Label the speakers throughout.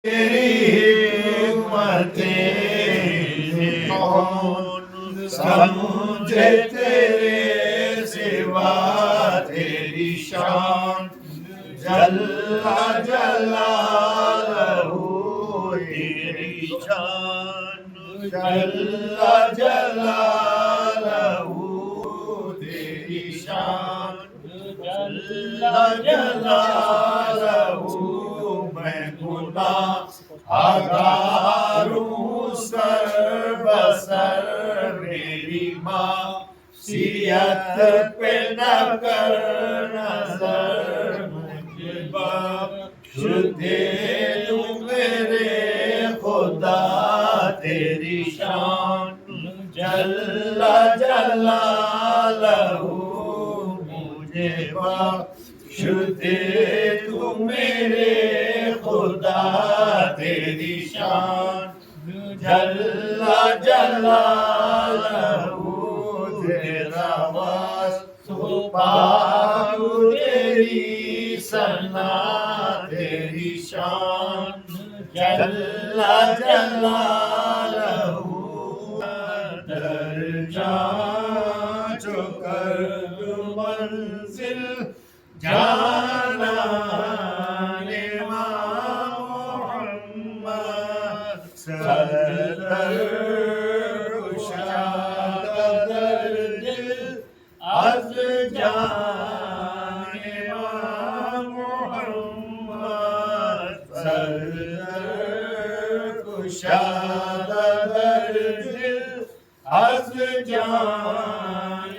Speaker 1: تیری حکمتیں کون سمجھے تیرے سوا تیری شان جل جلالہ تیری شان جل جلالہ تیری شان جل جلالہ میں گناہ آگاروں سر بسر میری معصیت پہ نہ کر نظر مجھے بخش دے تو میرے خدا تیری شان جل جلالہ مجھے بخش دے تو میرے خدا تیری شان جل جلالہ تیرا وصف پاک تیری ثنا تیری شان جل جلالہ درجہ چکر منزل جانا سردر کشاد دل از جان محمد سردر کشاد دل از جان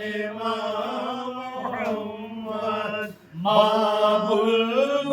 Speaker 1: محمد ما بلبل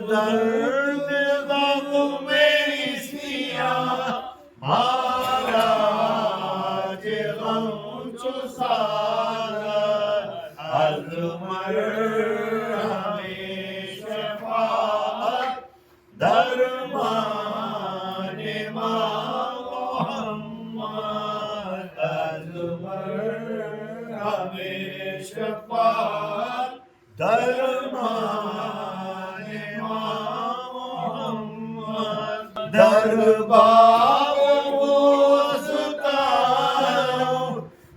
Speaker 1: درد غم میری سیاہ مارا غم چو سارا از مرہم شفاعت درمان محمد از مرہم شفاعت درمان دربار بوستان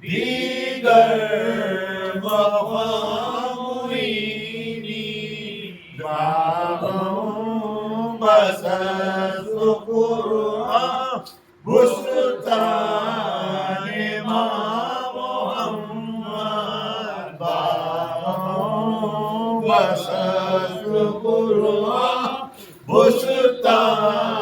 Speaker 1: دیگر مقام مرینی باغم بس از قرآن بستان محمد باغم بس از قرآن بستان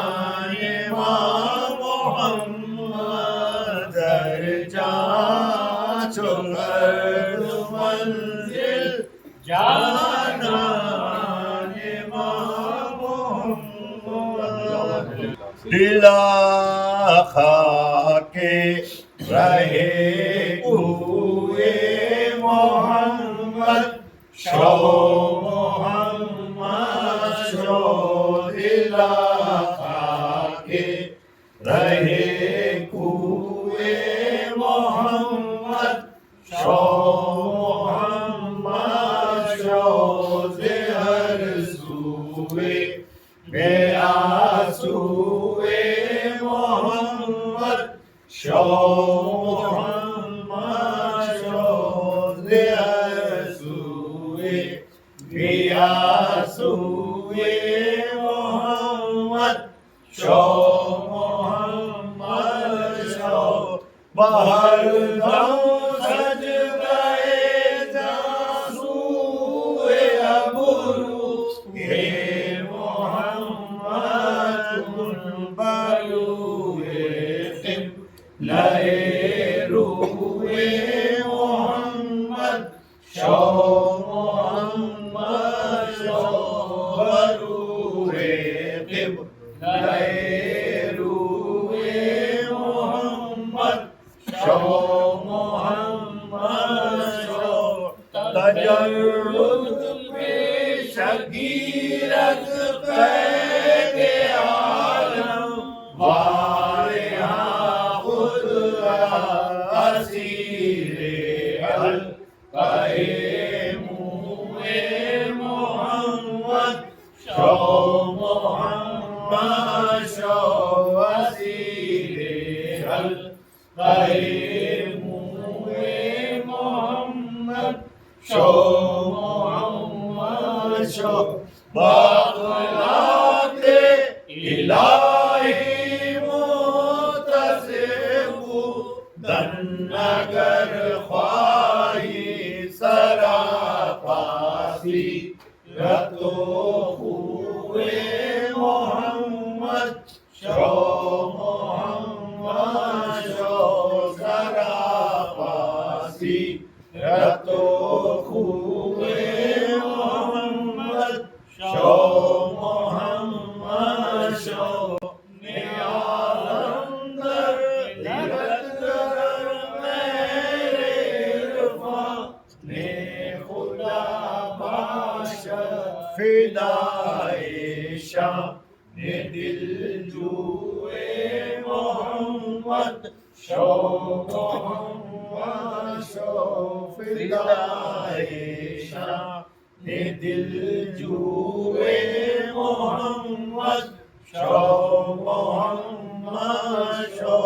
Speaker 1: منزل جانا دلا خاک رہے ہوئے محمد شو محمد شو دلا خاک رہے ہوئے محمد شو محمد شو زہر سوئے بے آسوئے محمد شو محمد شو زہر سوئے محمد شو محمد شو بہر دم سج گئے جہاں سوئے ابرو ہے محمد بروئے قبلہ روئے محمد شو محمد شو بروئے قبلہ روئے محمد شو محمد شو تجرد پیش گیرت قید عالم وارہاں خود اسیر حلقہ موئے محمد شو محمد شو اسیر حلقہ موئے محمد شو محمد شو باغلات الہی متصف دن اگر خواہی سراپاسی رتو خوئے محمد شو محمد شو سراپاسی رتو خوئے محمد شو محمد شو نیالم در لگت میرے عرفان نے خدا باشد فدائے شاہ نے دل جوئے محمد شو محمد شو فدائے شاہ نے دل جوئے محمد شو محمد شو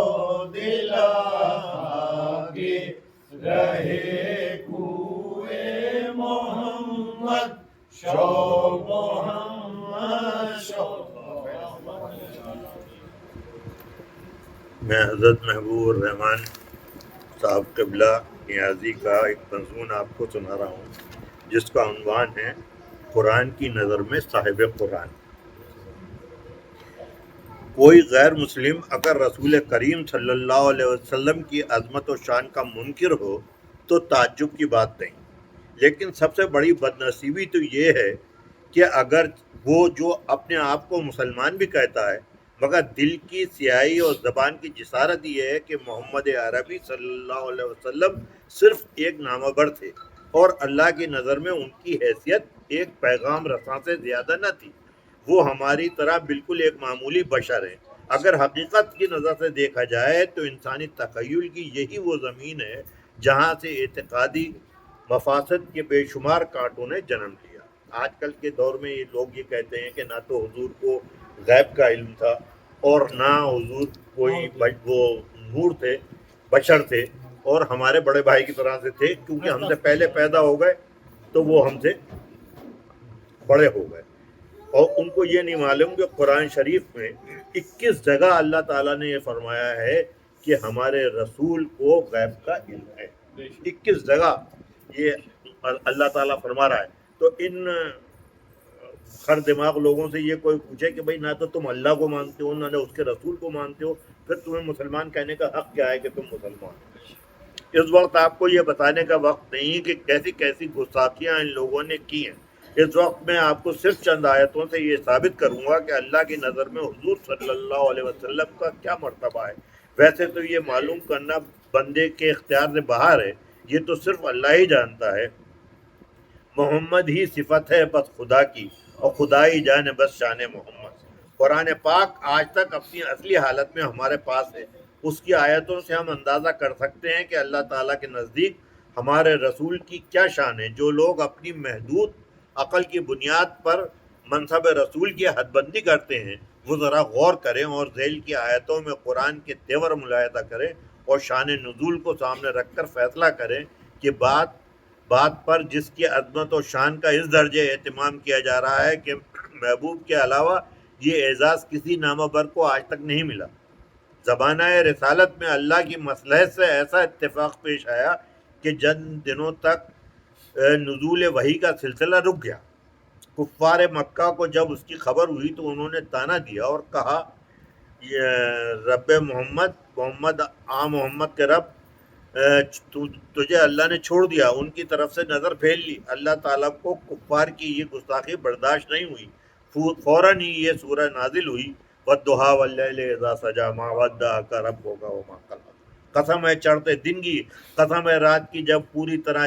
Speaker 1: دل آگے رہے کوئے محمد شو محمد شو.
Speaker 2: میں حضرت محبوب الرحمن صاحب قبلہ نیازی کا ایک منظوم آپ کو سنا رہا ہوں جس کا عنوان ہے قرآن کی نظر میں صاحب قرآن. کوئی غیر مسلم اگر رسول کریم صلی اللہ علیہ وسلم کی عظمت و شان کا منکر ہو تو تعجب کی بات نہیں، لیکن سب سے بڑی بدنصیبی تو یہ ہے کہ اگر وہ جو اپنے آپ کو مسلمان بھی کہتا ہے مگر دل کی سیاہی اور زبان کی جسارت یہ ہے کہ محمد عربی صلی اللہ علیہ وسلم صرف ایک نامہ بر تھے اور اللہ کی نظر میں ان کی حیثیت ایک پیغام رساں سے زیادہ نہ تھی. وہ ہماری طرح بالکل ایک معمولی بشر ہیں. اگر حقیقت کی نظر سے دیکھا جائے تو انسانی تخیل کی یہی وہ زمین ہے جہاں سے اعتقادی مفاسد کے بے شمار کانٹوں نے جنم لیا. آج کل کے دور میں یہ لوگ یہ کہتے ہیں کہ نہ تو حضور کو غیب کا علم تھا اور نہ حضور کوئی وہ نور تھے، بشر تھے اور ہمارے بڑے بھائی کی طرح سے تھے، کیونکہ ہم سے پہلے پیدا ہو گئے تو وہ ہم سے بڑے ہو گئے. اور ان کو یہ نہیں معلوم کہ قرآن شریف میں 21 جگہ اللہ تعالیٰ نے یہ فرمایا ہے کہ ہمارے رسول کو غیب کا علم ہے. 21 جگہ یہ اللہ تعالیٰ فرما رہا ہے. تو ان خر دماغ لوگوں سے یہ کوئی پوچھے کہ بھئی نہ تو تم اللہ کو مانتے ہو نہ اس کے رسول کو مانتے ہو، پھر تمہیں مسلمان کہنے کا حق کیا ہے کہ تم مسلمان ہو؟ اس وقت آپ کو یہ بتانے کا وقت نہیں کہ کیسی کیسی گستاخیاں ان لوگوں نے کی ہیں. اس وقت میں آپ کو صرف چند آیتوں سے یہ ثابت کروں گا کہ اللہ کی نظر میں حضور صلی اللہ علیہ وسلم کا کیا مرتبہ ہے. ویسے تو یہ معلوم کرنا بندے کے اختیار سے باہر ہے، یہ تو صرف اللہ ہی جانتا ہے. محمد ہی صفت ہے بس خدا کی اور خدا ہی جانے بس شان محمد. قرآن پاک آج تک اپنی اصلی حالت میں ہمارے پاس ہے. اس کی آیتوں سے ہم اندازہ کر سکتے ہیں کہ اللہ تعالیٰ کے نزدیک ہمارے رسول کی کیا شان ہے. جو لوگ اپنی محدود عقل کی بنیاد پر منصب رسول کی حد بندی کرتے ہیں وہ ذرا غور کریں اور ذیل کی آیتوں میں قرآن کے تیور ملاحظہ کریں اور شان نزول کو سامنے رکھ کر فیصلہ کریں کہ بات بات پر جس کی عظمت و شان کا اس درجے اہتمام کیا جا رہا ہے کہ محبوب کے علاوہ یہ اعزاز کسی نامہ بر کو آج تک نہیں ملا۔ زمانہ رسالت میں اللہ کی مصلحت سے ایسا اتفاق پیش آیا کہ چند دنوں تک نزول وحی کا سلسلہ رک گیا۔ کفار مکہ کو جب اس کی خبر ہوئی تو انہوں نے طعنہ دیا اور کہا رب محمد محمد کے رب تجھے اللہ نے چھوڑ دیا، ان کی طرف سے نظر پھیر لی۔ اللہ تعالیٰ کو کفار کی یہ گستاخی برداشت نہیں ہوئی، فوراً ہی یہ سورہ نازل ہوئی، وَالضُّحَىٰ وَاللَّيْلِ إِذَا سَجَىٰ مَا وَدَّعَكَ رَبُّكَ وَمَا قَلَىٰ۔ قسم ہے چڑھتے دن کی، قسم ہے رات کی جب پوری طرح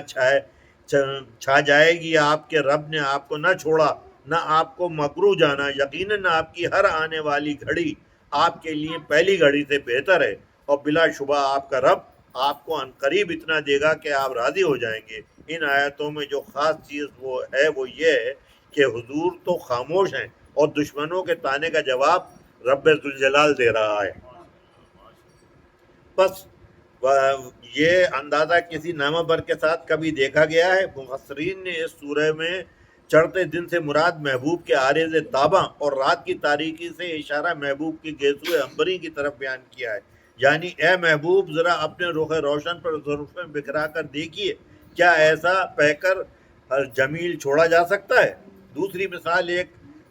Speaker 2: چھا جائے گی، آپ کے رب نے آپ کو نہ چھوڑا نہ آپ کو مکروہ جانا، یقیناً آپ کی ہر آنے والی گھڑی آپ کے لیے پہلی گھڑی سے بہتر ہے، اور بلا شبہ آپ کا رب آپ کو عنقریب اتنا دے گا کہ آپ راضی ہو جائیں گے۔ ان آیتوں میں جو خاص چیز وہ یہ ہے کہ حضور تو خاموش ہیں اور دشمنوں کے طعنے کا جواب رب ذوالجلال دے رہا ہے۔ بس یہ اندازہ کسی نامہ بر کے ساتھ کبھی دیکھا گیا ہے؟ مفسرین نے اس سورہ میں چڑھتے دن سے مراد محبوب کے عارض تاباں اور رات کی تاریکی سے اشارہ محبوب کی گیسوئے عنبری کی طرف بیان کیا ہے، یعنی اے محبوب ذرا اپنے رخ روشن پر زلفیں بکھرا کر دیکھیے، کیا ایسا پہ کر جمیل چھوڑا جا سکتا ہے؟ دوسری مثال، ایک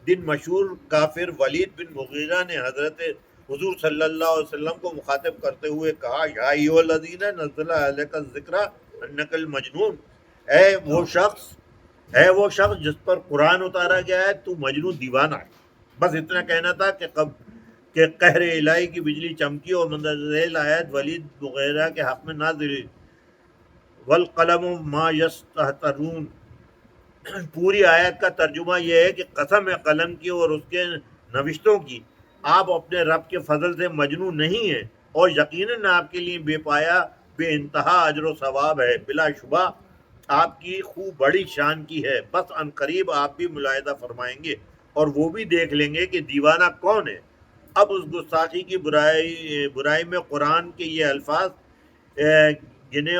Speaker 2: دن مشہور کافر ولید بن مغیرہ نے حضرت حضور صلی اللہ علیہ وسلم کو مخاطب کرتے ہوئے کہا، یا ایھا الذین نزل علیک الذکر انک المجنون، اے وہ شخص جس پر قرآن اتارا گیا ہے تو مجنون دیوانہ ہے۔ بس اتنا کہنا تھا کہ قہر الہی کی بجلی چمکی اور مندرذیل آیت ولید مغیرہ کے حق میں نازل ہوئی، والقلم ما یسطرون۔ پوری آیت کا ترجمہ یہ ہے کہ قسم ہے قلم کی اور اس کے نوشتوں کی، آپ اپنے رب کے فضل سے مجنون نہیں ہیں، اور یقیناً آپ کے لیے بے پایا بے انتہا اجر و ثواب ہے، بلا شبہ آپ کی خوب بڑی شان کی ہے۔ بس عن قریب آپ بھی ملاحظہ فرمائیں گے اور وہ بھی دیکھ لیں گے کہ دیوانہ کون ہے۔ اب اس گستاخی کی برائی میں قرآن کے یہ الفاظ گنیے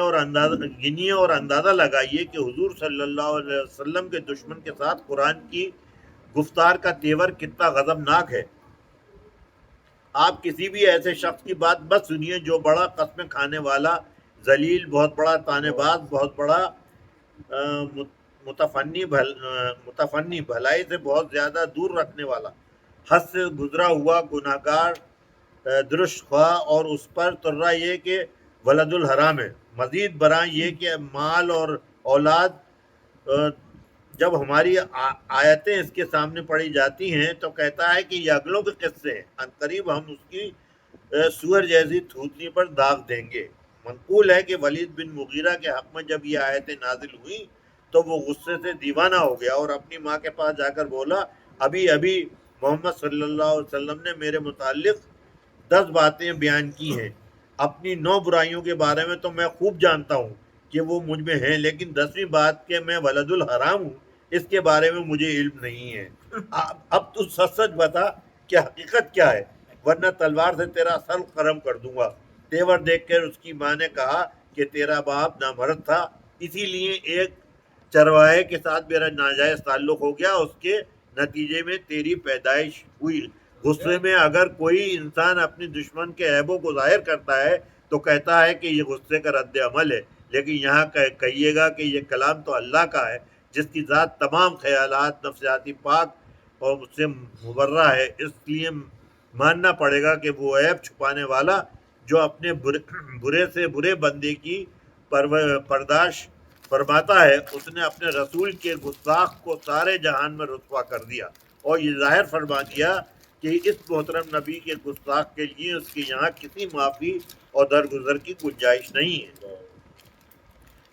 Speaker 2: اور اندازہ لگائیے کہ حضور صلی اللہ علیہ وسلم کے دشمن کے ساتھ قرآن کی گفتار کا تیور کتنا غضبناک ہے۔ آپ کسی بھی ایسے شخص کی بات بس سنیے جو بڑا قسم کھانے والا، ذلیل، بہت بڑا طعنہ باز، بہت بڑا متفنی، بھلائی سے بہت زیادہ دور رکھنے والا، حد سے گزرا ہوا گناہگار، درشت خواہ، اور اس پر ترا یہ کہ ولد الحرام ہے۔ مزید برآں یہ کہ مال اور اولاد جب ہماری آیتیں اس کے سامنے پڑھی جاتی ہیں تو کہتا ہے کہ یہ اگلوں کے قصے ہیں، عنقریب ہم اس کی سور جیسی تھوتنی پر داغ دیں گے۔ منقول ہے کہ ولید بن مغیرہ کے حق میں جب یہ آیتیں نازل ہوئیں تو وہ غصے سے دیوانہ ہو گیا اور اپنی ماں کے پاس جا کر بولا، ابھی محمد صلی اللہ علیہ وسلم نے میرے متعلق 10 باتیں بیان کی ہیں، اپنی 9 برائیوں کے بارے میں تو میں خوب جانتا ہوں کہ وہ مجھ میں ہیں، لیکن 10ویں بات کہ میں ولد الحرام ہوں، اس کے بارے میں مجھے علم نہیں ہے۔ اب تو سچ بتا کہ حقیقت کیا ہے، ورنہ تلوار سے تیرا سر قلم کر دوں گا۔ تیور دیکھ کر اس کی ماں نے کہا کہ تیرا باپ نامرد تھا، اسی لیے ایک چرواہے کے ساتھ میرا ناجائز تعلق ہو گیا، اس کے نتیجے میں تیری پیدائش ہوئی۔ غصے میں اگر کوئی انسان اپنے دشمن کے عیبوں کو ظاہر کرتا ہے تو کہتا ہے کہ یہ غصے کا رد عمل ہے، لیکن یہاں کہیے گا کہ یہ کلام تو اللہ کا ہے جس کی ذات تمام خیالات نفسیاتی پاک اور اس سے مبرہ ہے، اس لیے ماننا پڑے گا کہ وہ عیب چھپانے والا جو اپنے برے سے برے بندے کی پرداش فرماتا ہے، اس نے اپنے رسول کے گستاخ کو سارے جہان میں رسوا کر دیا اور یہ ظاہر فرما دیا کہ اس محترم نبی کے گستاخ کے لیے اس کے یہاں کسی معافی اور درگزر کی گنجائش نہیں ہے۔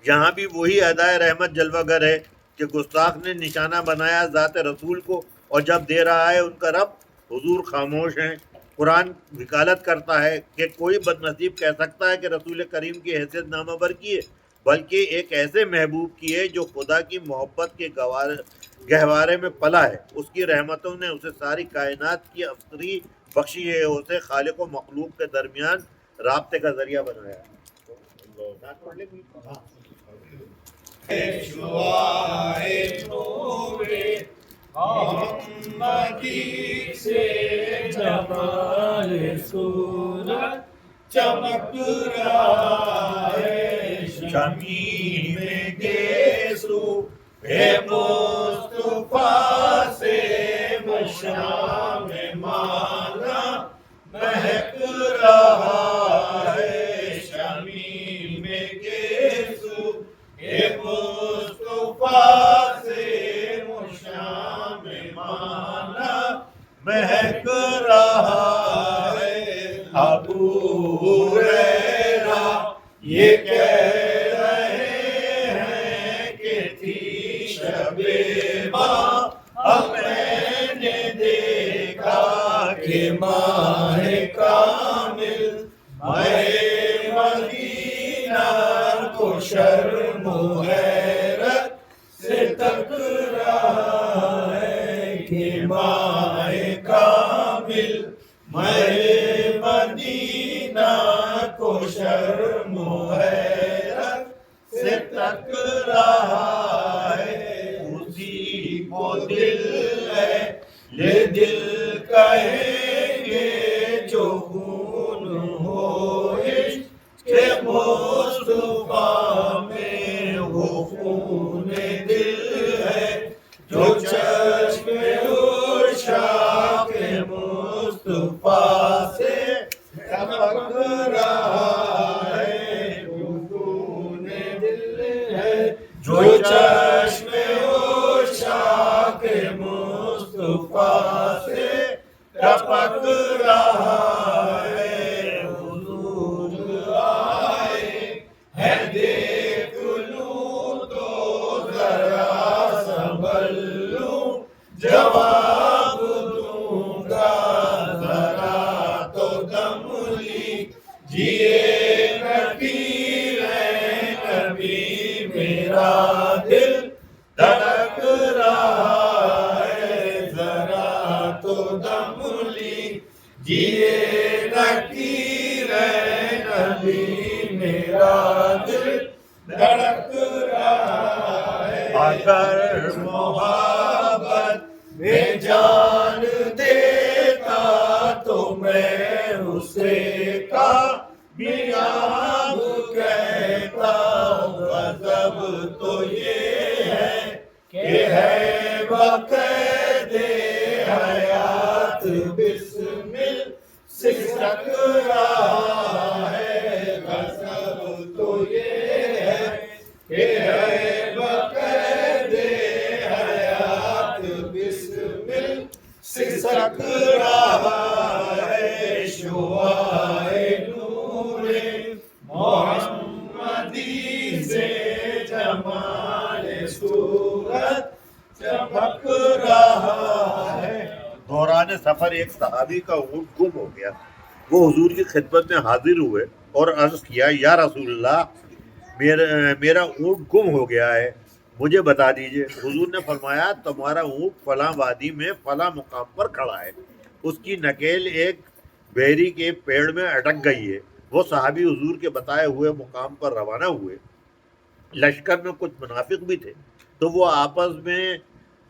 Speaker 2: یہاں بھی وہی ادائے رحمت جلوہ گر ہے کہ گستاخ نے نشانہ بنایا ذات رسول کو، اور جب دے رہا ہے ان کا رب، حضور خاموش ہیں۔ قرآن وکالت کرتا ہے کہ کوئی بد نصیب کہہ سکتا ہے کہ رسول کریم کی حیثیت نامہ بر کی ہے، بلکہ ایک ایسے محبوب کی ہے جو خدا کی محبت کے گہوارے میں پلا ہے۔ اس کی رحمتوں نے اسے ساری کائنات کی افسری بخشی ہے، اسے خالق و مخلوق کے درمیان رابطے کا ذریعہ بنایا ہے۔
Speaker 1: شعائے نور محمدی سے جمال صورت چمک رہا ہے، شمیم گیسو اے مصطفیٰ سے مشام مانا مہک رہا ہے، شمیم گیسو اے مصطفیٰ سے مشام مانا مہک رہا ہے۔ ابو ہریرہ یہ کہہ رہے ہیں کہ تھی شب ماہ، میں نے دیکھا کہ ماہ کامل ماہ مدینہ کو شرم و حیرت سے تک رہا ہے، کہ ماہ کامل ماہ مدینہ کو شرم و حیرت سے تک رہا ہے، اسی کو دل ہے یہ دل کہیں گے جو خون ہو عشق کے مصطفیٰ میں، وہ خون دل ہے جو چشم عشاق مصطفیٰ سے ٹپک رہا ہے، وہ خون دل ہے جو چشم عشاق مصطفیٰ سے ٹپک رہا ہے، حضور آئے ہیں دیکھ لوں تو ذرا سنبھل لوں، جواب دوں گا ذرا تو دم لیجیے، نکیریں کبھی میرا دل دھڑک رہا ہے، ذرا تو دم لیجیے، نکیریں کبھی میرا دل دھڑک رہا ہے، اگر محبت میں جان دیتا تو میں اسے کامیاب کہتا، غضب تو یہ ہے کہ ہے بقید حیات بسمل سکھ رہا ہے، غضب تو یہ ہے کہ ہے بقید حیات بسمل سکھ رہا ہے، شعائے نور محمدی سے جمال صورت چمک رہا ہے۔
Speaker 2: دوران سفر ایک صحابی کا اونٹ گم ہو گیا، وہ حضور کی خدمت میں حاضر ہوئے اور عرض کیا، یا رسول اللہ، میرا اونٹ گم ہو گیا ہے، مجھے بتا دیجئے۔ حضور نے فرمایا، تمہارا اونٹ فلاں وادی میں فلاں مقام پر کھڑا ہے، اس کی نکیل ایک بیری کے پیڑ میں اٹک گئی ہے۔ وہ صحابی حضور کے بتائے ہوئے مقام پر روانہ ہوئے۔ لشکر میں کچھ منافق بھی تھے، تو وہ آپس میں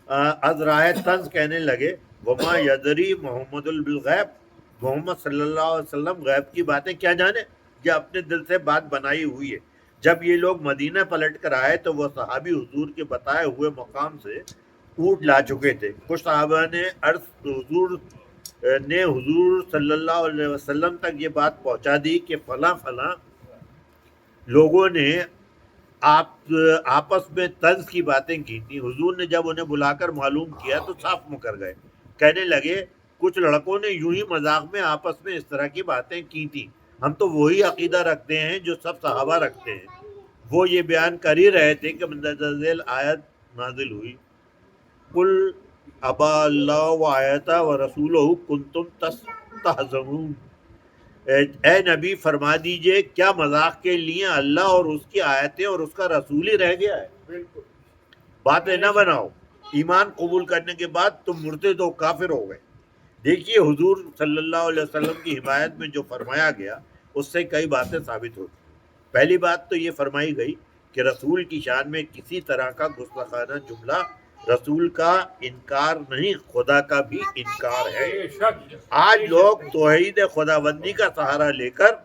Speaker 2: از راہ طنز کہنے لگے، وما یدری محمد بالغیب، محمد صلی اللہ علیہ وسلم غیب کی باتیں کیا جانے، یہ اپنے دل سے بات بنائی ہوئی ہے۔ جب یہ لوگ مدینہ پلٹ کر آئے تو وہ صحابی حضور کے بتائے ہوئے مقام سے اونٹ لا چکے تھے۔ کچھ صحابہ نے حضور صلی اللہ علیہ وسلم تک یہ بات پہنچا دی کہ فلاں فلاں لوگوں نے آپس میں طنز کی باتیں کی تھیں۔ حضور نے جب انہیں بلا کر معلوم کیا تو صاف مکر گئے، کہنے لگے، کچھ لڑکوں نے یوں ہی مذاق میں آپس میں اس طرح کی باتیں کی تھیں، ہم تو وہی عقیدہ رکھتے ہیں جو سب صحابہ رکھتے ہیں۔ وہ یہ بیان کر ہی رہے تھے کہ مندرجہ ذیل آیت نازل ہوئی، قل ابا اللہ و آیتہ و رسولہ کنتم تستہزئون، اے نبی فرما دیجئے، کیا مذاق کے لیے اللہ اور اس کی آیتیں اور اس کا رسول ہی رہ گیا ہے؟ باتیں نہ بناؤ، ایمان قبول کرنے کے بعد تم مرتد و کافر ہو گئے۔ دیکھیے حضور صلی اللہ علیہ وسلم کی حمایت میں جو فرمایا گیا اس سے کئی باتیں ثابت ہوتی۔ پہلی بات تو یہ فرمائی گئی کہ رسول کی شان میں کسی طرح کا گستاخانہ جملہ رسول کا انکار نہیں، خدا کا بھی انکار ہے۔ آج لوگ توحید خداوندی کا سہارا لے کر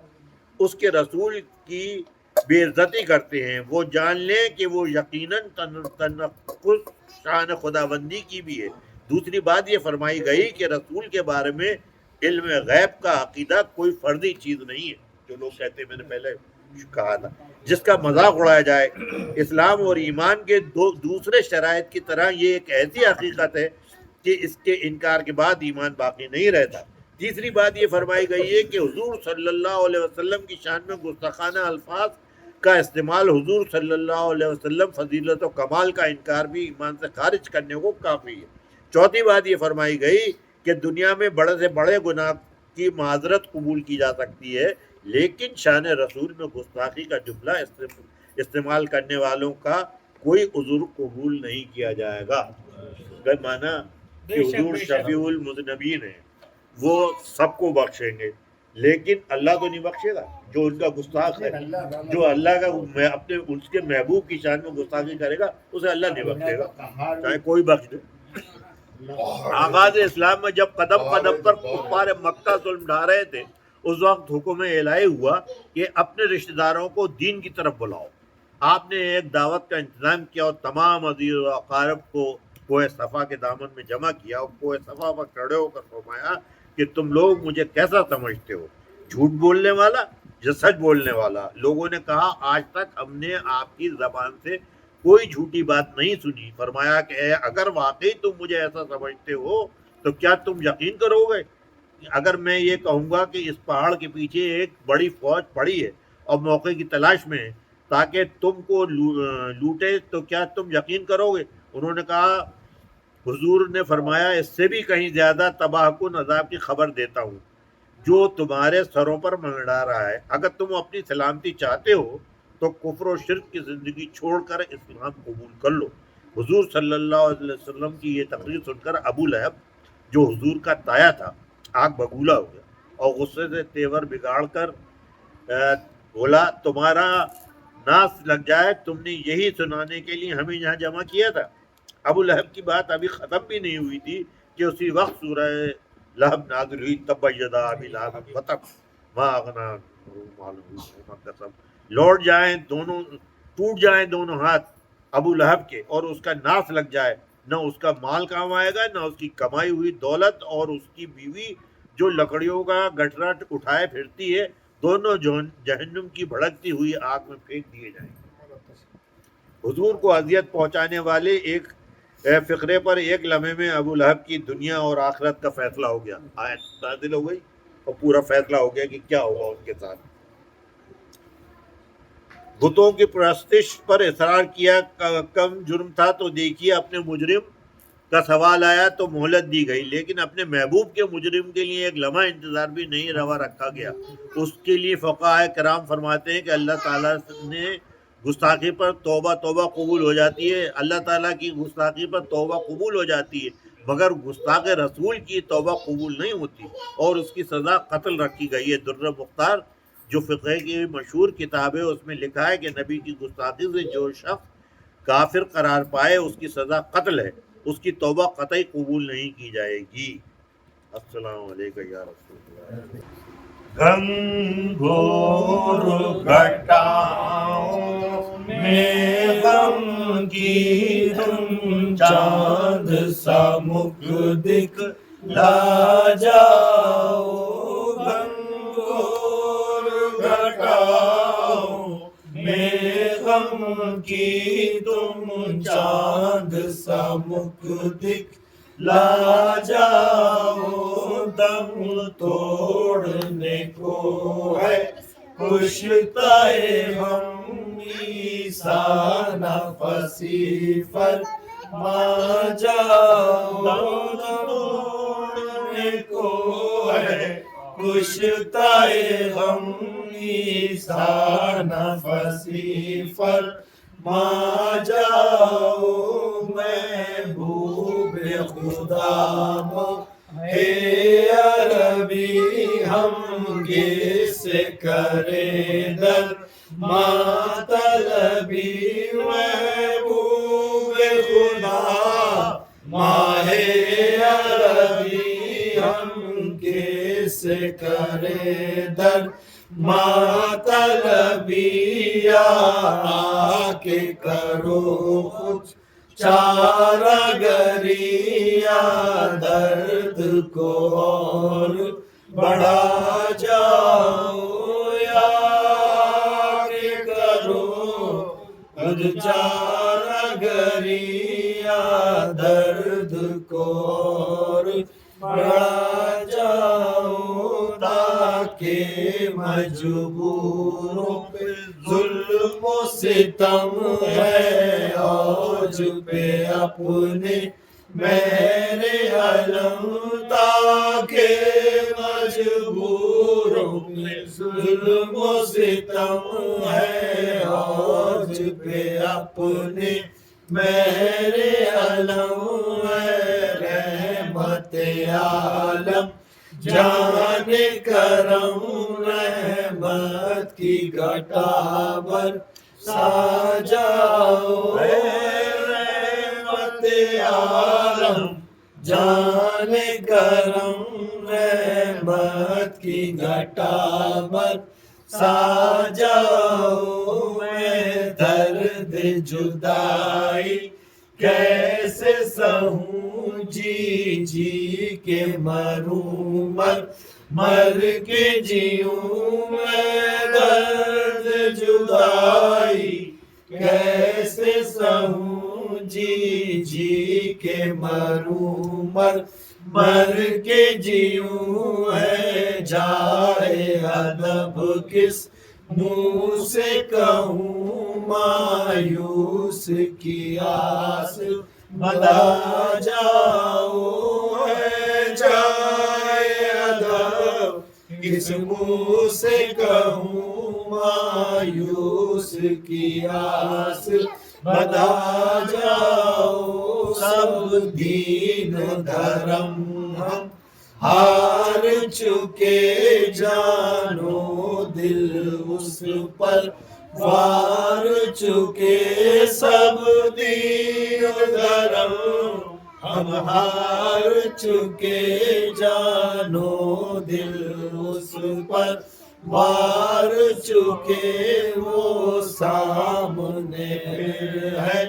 Speaker 2: اس کے رسول کی بے عزتی کرتے ہیں۔ وہ جان لیں کہ وہ یقیناً تنقص شان خداوندی کی بھی ہے۔ دوسری بات یہ فرمائی گئی کہ رسول کے بارے میں علم غیب کا عقیدہ کوئی فرضی چیز نہیں ہے، جو لوگ کہتے ہیں، میں نے پہلے کہا تھا، جس کا مذاق اڑایا جائے۔ اسلام اور ایمان کے دوسرے شرائط کی طرح یہ ایک ایسی حقیقت ہے کہ اس کے انکار کے بعد ایمان باقی نہیں رہتا۔ تیسری بات یہ فرمائی گئی ہے کہ حضور صلی اللہ علیہ وسلم کی شان میں گستاخانہ الفاظ کا استعمال حضور صلی اللہ علیہ وسلم فضیلت و کمال کا انکار بھی ایمان سے خارج کرنے کو کافی ہے۔ چوتھی بات یہ فرمائی گئی کہ دنیا میں بڑے سے بڑے گناہ کی معذرت قبول کی جا سکتی ہے، لیکن شان رسول میں گستاخی کا جملہ استعمال کرنے والوں کا کوئی عذر قبول نہیں کیا جائے گا۔ مانا کہ حضور شفیع المذنبین ہیں، وہ سب کو بخشیں گے، لیکن اللہ تو نہیں بخشے گا جو ان کا گستاخ ہے۔ جو اللہ کا اپنے اس کے محبوب کی شان میں گستاخی کرے گا اسے اللہ نہیں بخشے گا، چاہے کوئی بخش دے۔ آغاز اسلام میں جب قدم قدم پر کفار مکہ ظلم ڈھا رہے تھے، اس وقت حکم الہی ہوا کہ اپنے رشتہ داروں کو دین کی طرف بلاؤ۔ آپ نے ایک دعوت کا انتظام کیا اور تمام عزیز و اقارب کو کوہ صفا کے دامن میں جمع کیا اور کوہ صفا پر کھڑے ہو کر فرمایا کہ تم لوگ مجھے کیسا سمجھتے ہو، جھوٹ بولنے والا یا سچ بولنے والا؟ لوگوں نے کہا آج تک ہم نے آپ کی زبان سے کوئی جھوٹی بات نہیں سنی۔ فرمایا کہ اگر واقعی تم مجھے ایسا سمجھتے ہو تو کیا تم یقین کرو گے اگر میں یہ کہوں گا کہ اس پہاڑ کے پیچھے ایک بڑی فوج پڑی ہے اور موقع کی تلاش میں ہے تاکہ تم کو لوٹے، تو کیا تم یقین کرو گے؟ انہوں نے کہا، حضور نے فرمایا اس سے بھی کہیں زیادہ تباہ کن عذاب کی خبر دیتا ہوں جو تمہارے سروں پر منڈرا رہا ہے۔ اگر تم اپنی سلامتی چاہتے ہو تو کفر و شرک کی زندگی چھوڑ کر اسلام قبول کر لو۔ حضور صلی اللہ علیہ وسلم کی یہ تقریر سن کر ابو لہب جو حضور کا تایا تھا آگ بگولا ہو گیا اور غصے سے تیور بگاڑ کر بولا، تمہارا ناس لگ جائے، تم نے یہی سنانے کے لیے ہمیں یہاں جمع کیا تھا؟ ابو لہب کی بات ابھی ختم بھی نہیں ہوئی تھی کہ اسی وقت سورہ لہب نازل ہوئی، تبت یدا ابی لہب وتب ما اغنی عنہ مالہ وما کسب۔ لوٹ جائیں دونوں، ٹوٹ جائیں دونوں ہاتھ ابو لہب کے اور اس کا ناس لگ جائے، نہ اس کا مال کام آئے گا نہ اس کی کمائی ہوئی دولت، اور اس کی بیوی جو لکڑیوں کا گٹھرا اٹھائے پھرتی ہے، دونوں جہنم کی بھڑکتی ہوئی آگ میں پھینک دیے جائیں گے۔ حضور کو اذیت پہنچانے والے ایک فقرے پر ایک لمحے میں ابو لہب کی دنیا اور آخرت کا فیصلہ ہو گیا۔ آیت نازل ہو گئی اور پورا فیصلہ ہو گیا کہ کیا ہوگا ان کے ساتھ۔ بتوں کی پرستش پر اصرار کیا کم جرم تھا تو دیکھیے اپنے مجرم کا سوال آیا تو مہلت دی گئی، لیکن اپنے محبوب کے مجرم کے لیے ایک لمحہ انتظار بھی نہیں روا رکھا گیا۔ اس کے لیے فقہاء کرام فرماتے ہیں کہ اللہ تعالیٰ نے گستاخی پر توبہ قبول ہو جاتی ہے، اللہ تعالیٰ کی گستاخی پر توبہ قبول ہو جاتی ہے، مگر گستاخ رسول کی توبہ قبول نہیں ہوتی اور اس کی سزا قتل رکھی گئی ہے۔ در مختار جو فقہ کی مشہور کتاب ہے اس میں لکھا ہے کہ نبی کی گستاخی سے جو شخص کافر قرار پائے اس کی سزا قتل ہے، اس کی توبہ قطعی قبول نہیں کی جائے گی۔ السلام علیکم یا رسول اللہ۔
Speaker 1: گھنگور گھٹاؤں میں غم کی تم چاند سا مکھ دکھلا جاؤ، گھنگور گھٹاؤں میں غم کی تم چاند سا مکھ دکھلا جاؤ، دم توڑنے کو ہے کشتۂ ہم عیسیٰ نفسی فرما جاؤ، دم توڑنے کو ہے کشتۂ ہم عیسیٰ نفسی فرما جاؤ، محبوب خدا ہے عربی ہم کس کرے در ماتلبی، ماہ عربی ہم کیسے کرے در مطلبی آ کے کرو کچھ چارہ گریا درد کو اور بڑھا جاؤ یا کہ کرو خود چارہ گریا درد کو اور بڑھا جاؤ تاکہ مجبوروں پہ ظلم و ستم ہے اوج پہ اپنے میرے علم تاکہ مجبوروں پہ ظلم و ستم ہے اوج پہ اپنے میرے علم ہے رحمت عالم جان کرم رحمت کی گھٹا پر سجاؤ رحمت عالم جان کرم رحمت کی گھٹا پر سجاؤ میں درد جدائی کیسے سہوں جی جی کے مروں مر کے جیوں میں درد جدائی کیسے سہوں جی جی کے مروں مر کے جیوں ہے جائے ادب کس منہ سے کہوں مایوس کی آس بدا جاؤ ہے جائے ادب کس منہ سے کہوں مایوس کی آس بدا جاؤ سب دین دھرم ہم ہار چکے جانو دل اس پر وار چکے سب دین دھرم ہم ہار چکے جانو دل اس پر وار چکے وہ سامنے ہے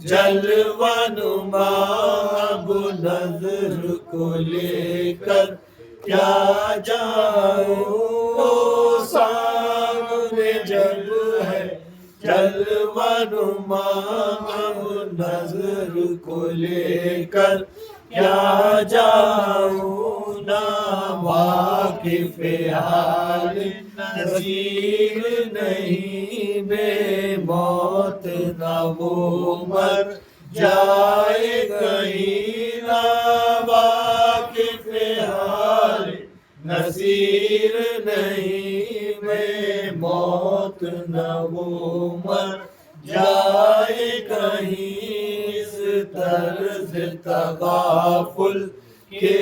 Speaker 1: جلوہ نما اب نظر کو لے کر کیا جاؤں وہ سامنے جب ہے جلوہ نما اب نظر کو لے کر کیا جاؤں نا واقف حال نظیر نہیں بے موت نہ وہ مر جائے کہیں نا واقف حال نظیر نہیں بے موت نہ وہ مر جائے کہیں اس طرز تغافل کے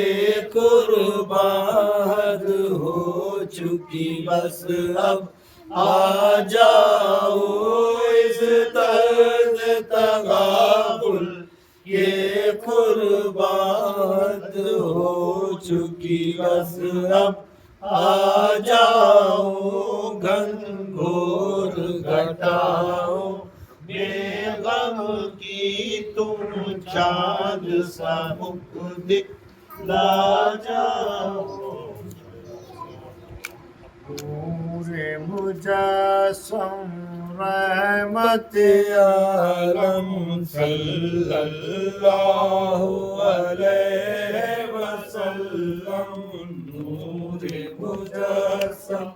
Speaker 1: قربان حد ہو چکی بس اب آ جاؤ اس طرز تغافل کے قربان حد ہو چکی بس اب آ جاؤ گھنگھور گھٹاؤ بے غم کی تم چاند سا مکھ دکھلا جاؤ پورے مجسم رحمت عالم صلی اللہ علیہ وسلم نور مجسم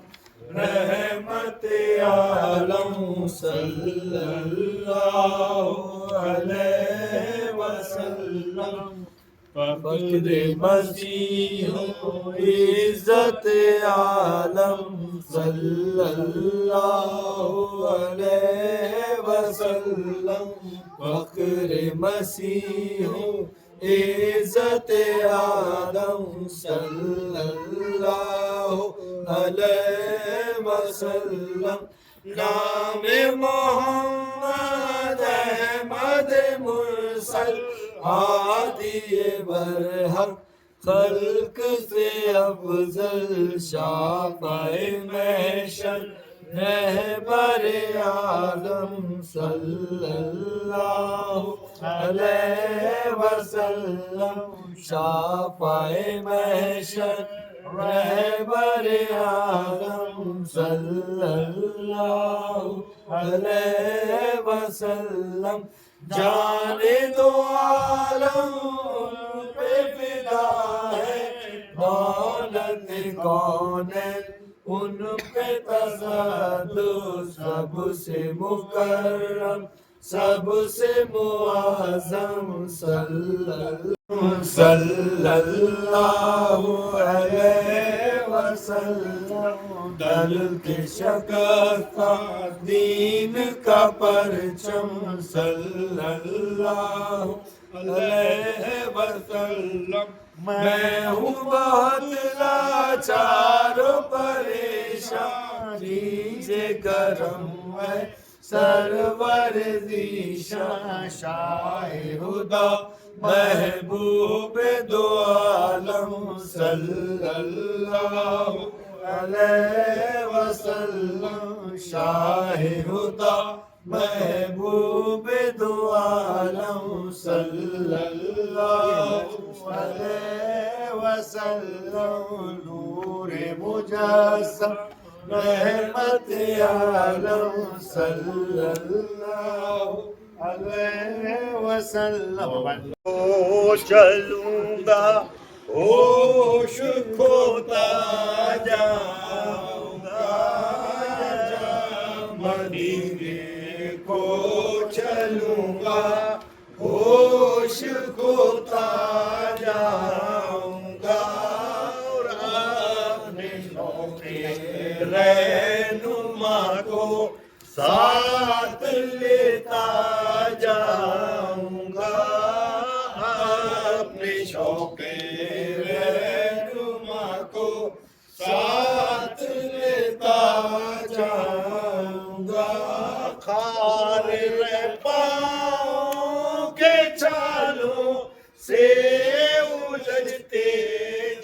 Speaker 1: رحمت عالم صلی اللہ علیہ وسلم فخر مسیح عزت عالم صلی اللہ علیہ وسلم فخر مسیح عزت عالم صلی اللہ علیہ وسلم نام محمد احمد مرسل وصل ہادی برحق خلق سے افضل شافع محشر رہبر عالم صلی اللہ علیہ وسلم شافع محشر رہبر عالم صلی اللہ علیہ وسلم جان دو عالم پہ فدا ہے دولت کونین ان پہ تصدق سب سے مکرم سب سے معظم صلی اللہ علیہ وسلم دل کے شکستہ دین کا پرچم صلی اللہ علیہ وسلم میں ہوں بہت لاچار و پریشان کیجے کرم ہے سرور ذیشان شاہ خدا محبوب دو عالم صلی اللہ علیہ وسلم شاہ خدا محبوب دو عالم صلی اللہ علیہ وسلم نور مجسم رحمت عالم صلی اللہ علیہ وسلم
Speaker 2: چلوں گا ہوش کھوتا جاؤں گا مدینے کو چلوں گا ہوش کھوتا جاؤں گا اور اپنے شوق رہنما کو ساتھ لیتا جاؤں گا اپنے شوق رہنما کو ساتھ لیتا جاؤں گا خار رہ پاؤں کے چھالوں سے الجھتے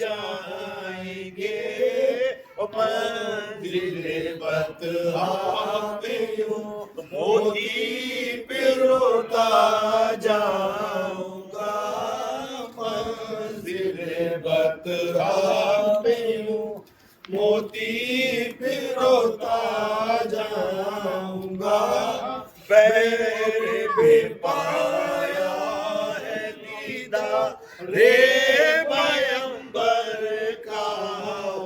Speaker 2: جائیں گے منزل بطحاء پہ یوں موتی پروتا جاؤں گا منزل بطحاء پہ یوں موتی پروتا جاؤں گا پیر پہ پایا ہے دیدار پیغمبر کا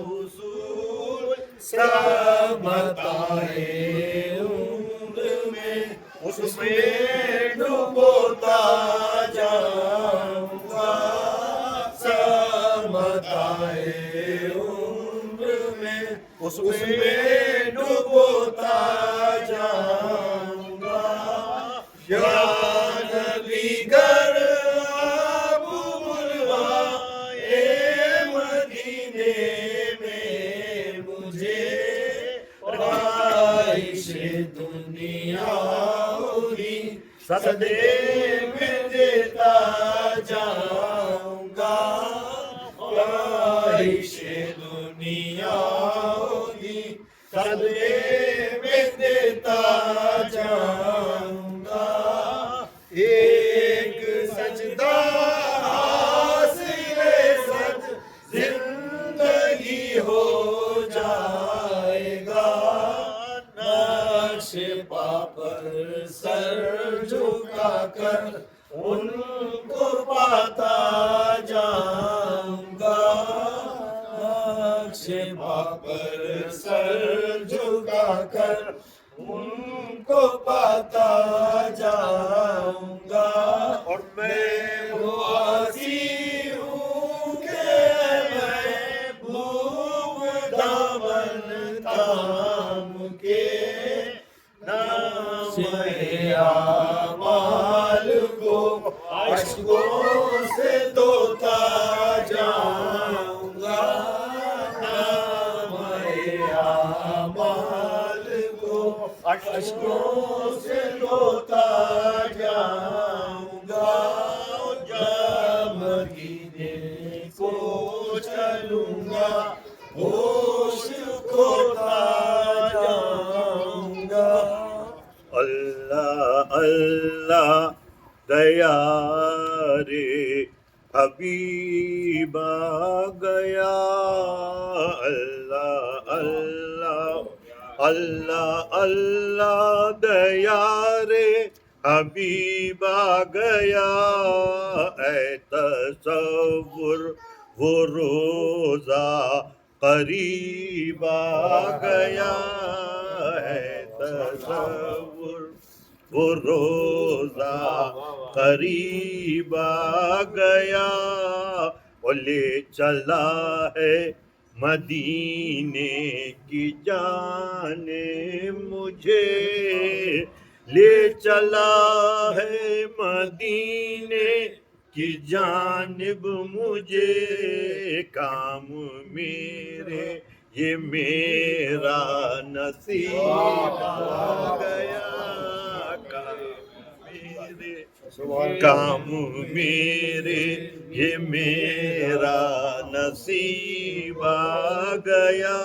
Speaker 2: حضور سمتائے عمر میں اس میں ڈوبوتا جاؤں گا سمتائے عمر میں اس میں ڈوبوتا جاؤں گا یا نبی گر آپ بلوائے مدینے میں مجھے رہائش دنیا ہوئی صدقے میں دیتا جاؤں گا رہائش دنیا ہوئی صدقے میں دیتا جاؤں گا ایک سجدہ حاصل سج زندگی ہو جائے گا نقش پا پر سر جھکا کر ان کو پاتا جاؤں گا نقش پا پر سر جھکا کر ان کو پاتا جاؤں گا اور میں وہ عاصی ہوں کہ میں بھوک دامن تھام کے نام اعمال کو اشکوں سے دھوتا جاؤں گا نام اعمال کو اشکوں سے دھوتا جاؤں گا دیار حبیب آ گیا اللہ اللہ اللہ اللہ دیار حبیب آ گیا اے تصور وہ روزہ قریب آ گیا ہے تصور وہ روزہ قریب آ گیا وہ لے چلا ہے مدینے کی جانب مجھے لے چلا ہے مدینے کی جانب مجھے کام میرے یہ میرا نصیب آ گیا کام میرے یہ میرا نصیب آ گیا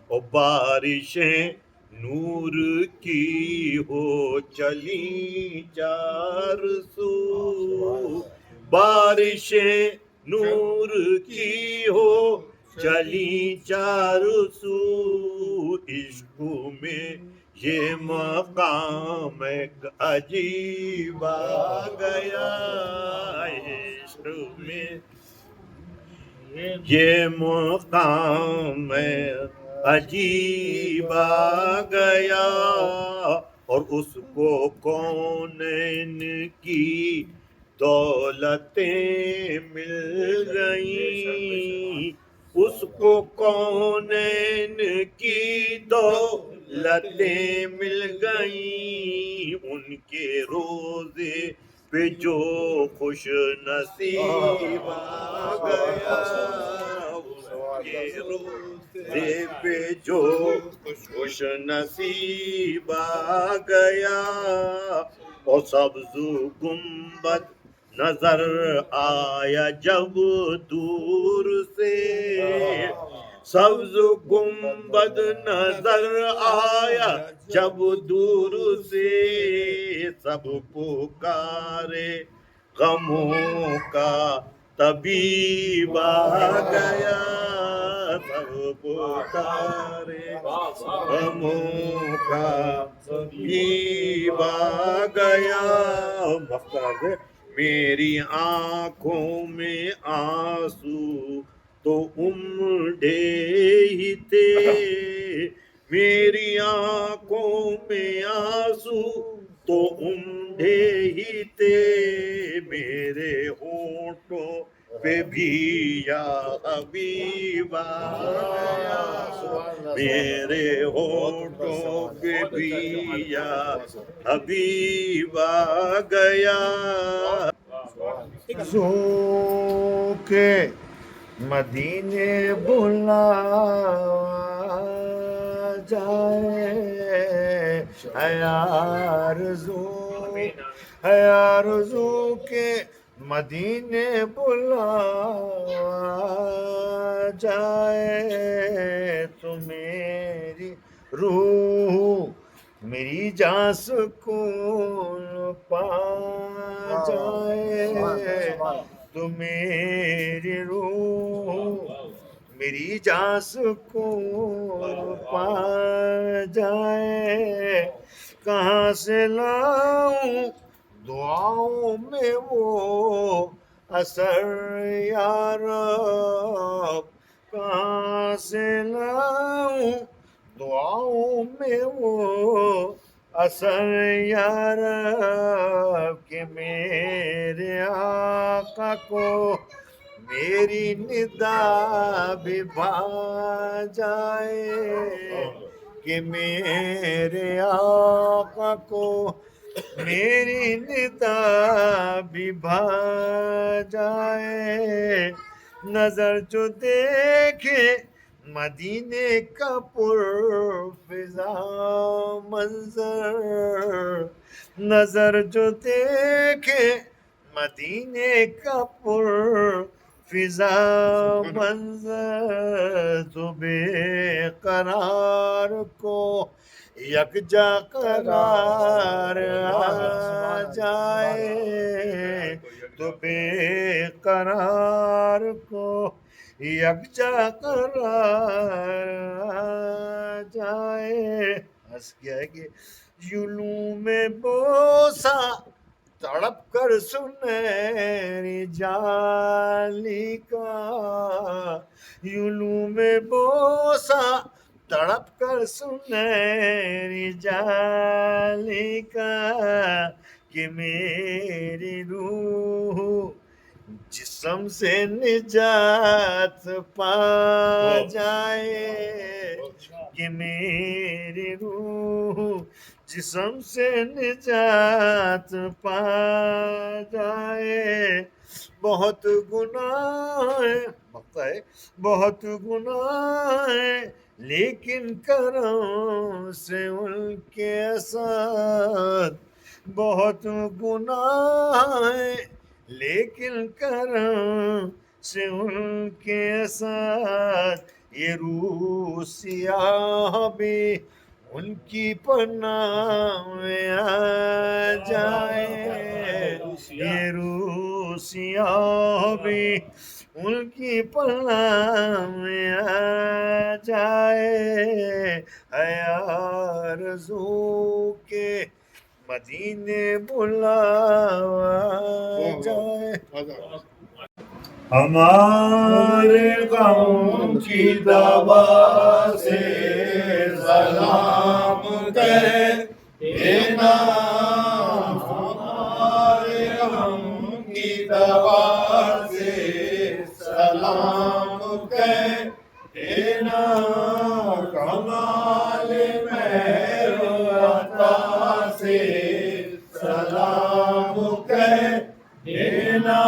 Speaker 2: او بارشیں نور کی ہو چلی چار سو بارشیں نور کی ہو چلی چار سو عشق میں یہ مقام ایک عجیب آ گیا عشق میں یہ مقام عجیب آ گیا اور اس کو کونین کی دولتیں مل گئیں اس کو کونین کی دولتیں مل گئیں ان کے روزے پہ جو خوش نصیب آ گیا ان کے روزے پہ جو خوش نصیب آ گیا اور سبز گنبد نظر آیا جب دور سے سبز گنبد نظر آیا جب دور سے سب پکارے غموں کا طبیب آ گیا سب پکارے غموں کا طبیب آ گیا مقصد میری آنکھوں میں آنسو تو امڈے ہی تھے میری آنکھوں میں آنسو تو امڈے ہی تھے میرے ہونٹوں پہ بھی یا حبیب آ گیا میرے ہونٹوں پہ بھی یا حبیب آ گیا
Speaker 1: زو کے مدینے بلا جائے ہے آرزو کے مدینے بلا جائے تو میری روح میری جان سکون پا جائے تو میری روح میری جان سکون پا جائے کہاں سے لاؤں دعاؤں میں وہ اثر یا رب کہاں سے لاؤں دعاؤں میں وہ اثر یا رب کہ میرے آقا کو میری ندا بھی بھا جائے کہ میرے آقا کو میری ندا بھی بھا جائے نظر جو دیکھے مدینے کا پر فضا منظر نظر جو دیکھے مدینے کا پر فضا منظر تو بے قرار کو یکجا قرار آ جائے تو بے قرار کو یکجا قرار آ جائے. بس کیا ہے کہ یلوں میں بوسا تڑپ کر سنہری جالی کا، یلوں میں بوسا تڑپ کر سنہری جالی کا، کہ میری روح جسم سے نجات پا جائے، کہ میری روح جسم سے نجات پا جائے. بہت گناہ ہے بہت گناہ ہے لیکن کرم سے ان کے ساتھ، بہت گناہ ہے لیکن کرم سے ان کے ساتھ. یہ روح سیاہ بھی ان کی پناہ میں آ جائے، یہ روح سیاہ بھی ان کی پناہ میں آ جائے. ہے آرزو کے مدینے بلاوا جائے.
Speaker 2: ہمارے غم کی دوا سے سلام کہنا، ہمارے غم کی دوا سے سلام کہنا، کمال مہر عطا سے سلام کہنا.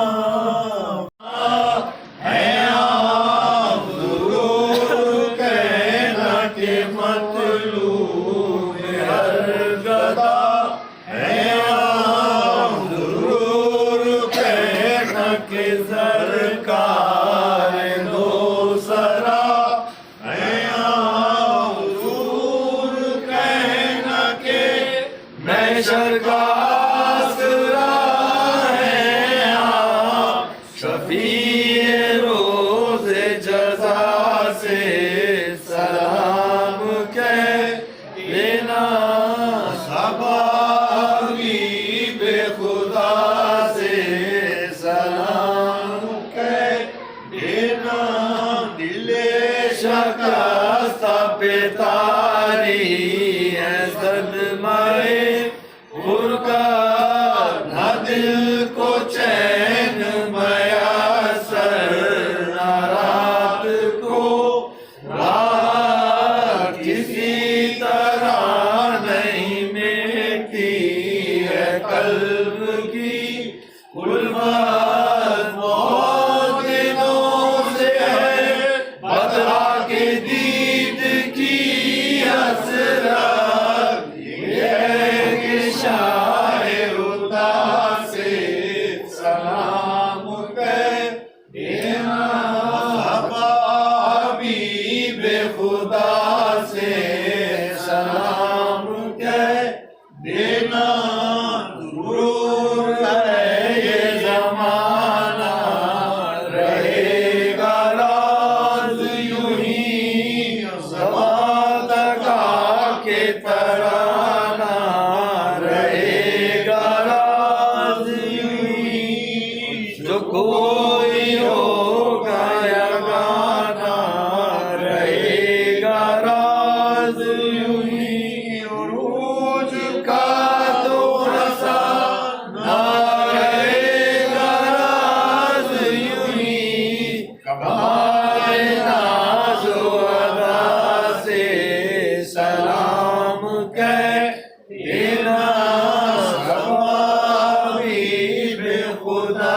Speaker 3: خدا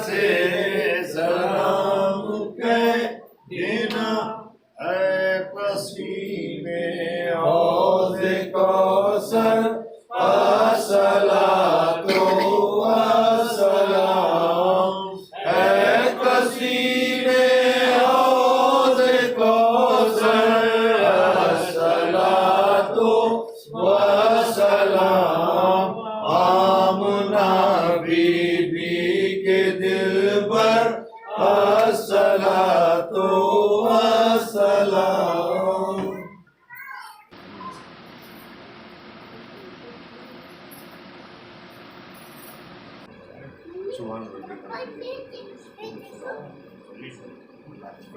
Speaker 3: سے
Speaker 1: سبحان اللہ